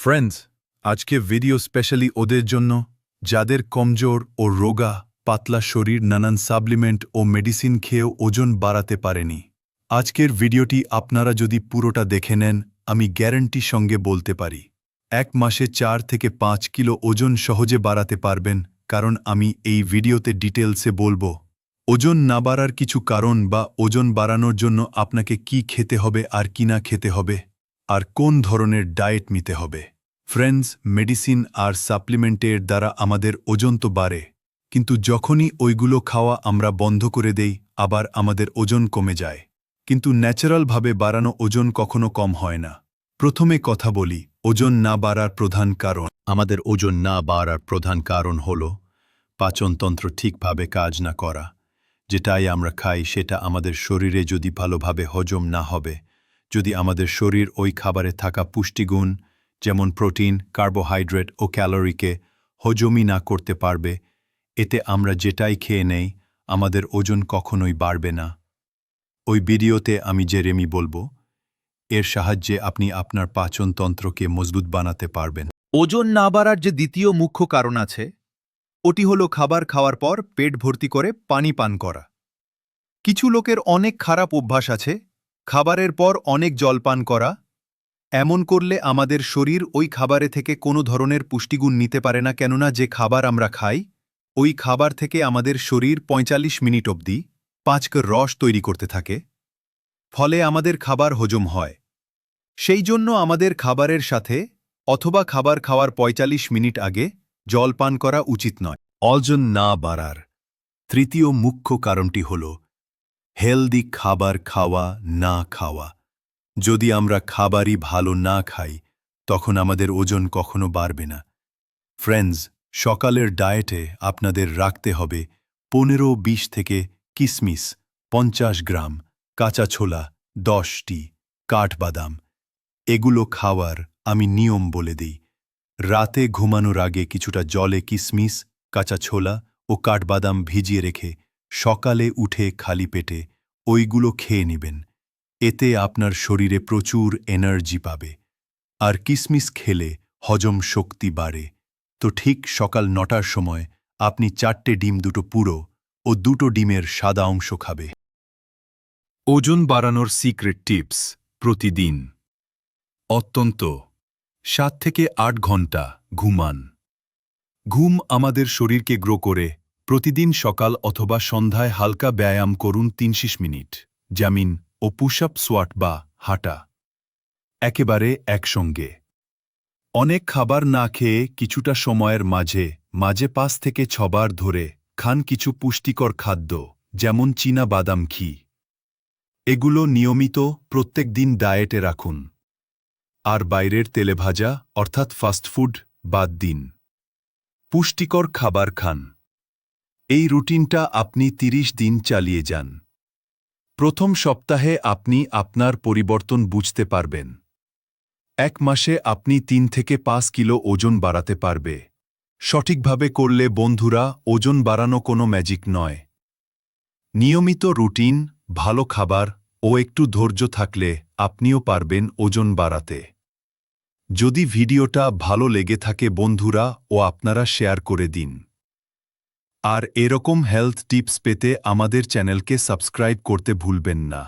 Friends, আজকে video specially ওদের জন্য যাদের কমজোর ও রোগা পাতলা শরীর নানান সাপ্লিমেন্ট ও মেডিসিন খেয়েও ওজন বাড়াতে পারেনি। আজকের ভিডিওটি আপনারা যদি পুরোটা দেখে নেন, আমি গ্যারান্টি সঙ্গে বলতে পারি 1 মাসে 4 থেকে 5 কিলো ওজন সহজে বাড়াতে পারবেন। কারণ আমি এই ভিডিওতে ডিটেলসে বলবো ওজন না বাড়ার কিছু কারণ বা ওজন বাড়ানোর জন্য আপনাকে কি খেতে হবে আর কি না খেতে হবে, আর কোন ধরনের ডায়েট নিতে হবে। ফ্রেন্ডস, মেডিসিন আর সাপ্লিমেন্টের দ্বারা আমাদের ওজন তো বাড়ে, কিন্তু যখনই ওইগুলো খাওয়া আমরা বন্ধ করে দেই আবার আমাদের ওজন কমে যায়। কিন্তু ন্যাচারালভাবে বাড়ানো ওজন কখনো কম হয় না। প্রথমে কথা বলি ওজন না বাড়ার প্রধান কারণ। আমাদের ওজন না বাড়ার প্রধান কারণ হল পাচনতন্ত্র ঠিকভাবে কাজ না করা। যেটাই আমরা খাই সেটা আমাদের শরীরে যদি ভালোভাবে হজম না হবে, যদি আমাদের শরীর ওই খাবারে থাকা পুষ্টিগুণ যেমন প্রোটিন, কার্বোহাইড্রেট ও ক্যালোরিকে হজমই না করতে পারবে, এতে আমরা যেটাই খেয়ে নেই আমাদের ওজন কখনোই বাড়বে না। ওই ভিডিওতে আমি যে রেমি বলবো, এর সাহায্যে আপনি আপনার পাচনতন্ত্রকে মজবুত বানাতে পারবেন। ওজন না বাড়ার যে দ্বিতীয় মুখ্য কারণ আছে, ওটি হলো খাবার খাওয়ার পর পেট ভর্তি করে পানি পান করা। কিছু লোকের অনেক খারাপ অভ্যাস আছে, খাবারের পর অনেক জল পান করা। এমন করলে আমাদের শরীর ওই খাবারে থেকে কোনো ধরনের পুষ্টিগুণ নিতে পারে না, কেননা যে খাবার আমরা খাই ওই খাবার থেকে আমাদের শরীর 45 মিনিট অবধি 5 রস তৈরি করতে থাকে, ফলে আমাদের খাবার হজম হয়। সেই জন্য আমাদের খাবারের সাথে অথবা খাবার খাওয়ার 45 মিনিট আগে জল পান করা উচিত নয়। ওজন না বাড়ার তৃতীয় মুখ্য কারণটি হল হেলদি খাবার খাওয়া না খাওয়া। যদি আমরা খাবারই ভালো না খাই তখন আমাদের ওজন কখনো বাড়বে না। ফ্রেন্ডস, সকালের ডায়েটে আপনাদের রাখতে হবে 15-20 থেকে কিশমিশ 50 গ্রাম, কাঁচা ছোলা 10টি, কাঠবাদাম। এগুলো খাওয়ার আমি নিয়ম বলে দিই। রাতে ঘুমানোর আগে কিছুটা জলে কিশমিশ, কাঁচা ছোলা ও কাঠবাদাম ভিজিয়ে রেখে সকালে উঠে খালি পেটে ওইগুলো খেয়ে নেবেন। এতে আপনার শরীরে প্রচুর এনার্জি পাবে, আর কিশমিশ খেলে হজম শক্তি বাড়ে। তো ঠিক সকাল 9টার সময় আপনি 4টে ডিম, 2টো পুরো ও 2টো ডিমের সাদা অংশ খাবে। ওজন বাড়ানোর সিক্রেট টিপস। প্রতিদিন অত্যন্ত 7 থেকে 8 ঘন্টা ঘুমান। ঘুম আমাদের শরীরকে গ্রো করে। প্রতিদিন সকাল অথবা সন্ধ্যায় হালকা ব্যায়াম করুন 30 মিনিট, যেমন ও পুশ আপ, সোয়াট বা হাঁটা। একেবারে একসঙ্গে অনেক খাবার না খেয়ে কিছুটা সময়ের মাঝে মাঝে 5 থেকে 6 বার ধরে খান কিছু পুষ্টিকর খাদ্য, যেমন চীনা বাদাম, ঘি। এগুলো নিয়মিত প্রত্যেক দিন ডায়েটে রাখুন। আর বাইরের তেলে ভাজা অর্থাৎ ফাস্টফুড বাদ দিন। পুষ্টিকর খাবার খান। এই রুটিনটা আপনি 30 দিন চালিয়ে যান। প্রথম সপ্তাহে আপনি আপনার পরিবর্তন বুঝতে পারবেন। 1 মাসে আপনি 3 থেকে 5 কিলো ওজন বাড়াতে পারবে। সঠিকভাবে করলে বন্ধুরা, ওজন বাড়ানো কোনো ম্যাজিক নয়। নিয়মিত রুটিন, ভালো খাবার ও একটু ধৈর্য থাকলে আপনিও পারবেন ওজন বাড়াতে। যদি ভিডিওটা ভালো লেগে থাকে বন্ধুরা, ও আপনারা শেয়ার করে দিন। আর এরকম হেলথ টিপস পেতে আমাদের চ্যানেলকে সাবস্ক্রাইব করতে ভুলবেন না।